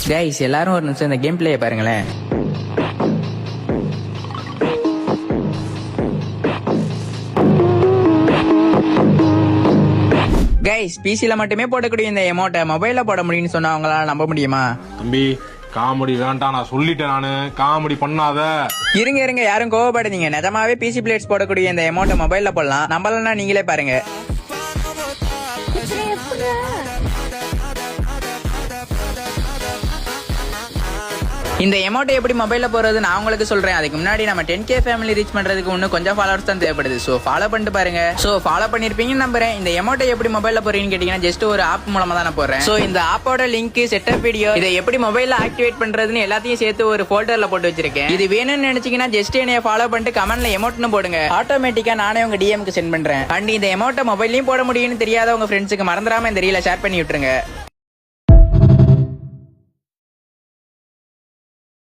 Guys எல்லாரும் ஒரு நிமிஷம் இந்த கேம் பிளேயை பாருங்களேன். கைஸ் பிசில மட்டுமே போடக்கூடிய இந்த எமோட்டை மொபைல்ல போட முடியும்னு சொன்னா அவங்களால நம்ப முடியுமா? தம்பி காமெடி வேண்டாம், நான் சொல்லிட்டேன், நானு காமெடி பண்ணாத. இருங்க யாரும் கோவப்படாதீங்க. நிஜமாவே பிசி பிளேட்ஸ் போடக்கூடிய இந்த எமோட்டை மொபைல்ல போடலாம். நம்பலன்னா நீங்களே பாருங்க. இந்த எமோட்டை எப்படி மொபைல்ல போறது நான் உங்களுக்கு சொல்றேன். அதுக்கு முன்னாடி நம்ம 10K ஃபேமிலி ரீச் பண்றதுக்கு இன்னும் கொஞ்சம் ஃபாலோவர்ஸ் தான் தேவைப்படுது. சோ ஃபாலோ பண்ணிட்டு பாருங்க. சோ ஃபாலோ பண்ணிருப்பீங்கன்னு நம்புறேன். இந்த எமோட்டை எப்படி மொபைல்ல போறீங்கன்னு கேட்டீங்கன்னா ஜஸ்ட் ஒரு ஆப் மூலமா தான் நான் போறேன். சோ இந்த ஆப்போட லிங்க், செட்டப் வீடியோ, இதை எப்படி மொபைல்ல ஆக்டிவேட் பண்றதுன்னு எல்லாத்தையும் சேர்த்து ஒரு ஃபோல்டர்ல போட்டு வச்சிருக்கேன். இது வேணும்னு நினைச்சீங்கன்னா ஜஸ்ட் என்னைய ஃபாலோ பண்ணிட்டு கமெண்ட்ல எமோட்னு போடுங்க. ஆட்டோமேட்டிக்கா நானே உங்க டிஎம்க்கு சென்ட் பண்றேன். அண்ட் இந்த எமோட்டை மொபைல்லயும் போட முடியும்னு தெரியாத உங்க ஃப்ரெண்ட்ஸுக்கு மறந்துடாம இந்த ரீலை ஷேர் பண்ணி விட்டுருங்க.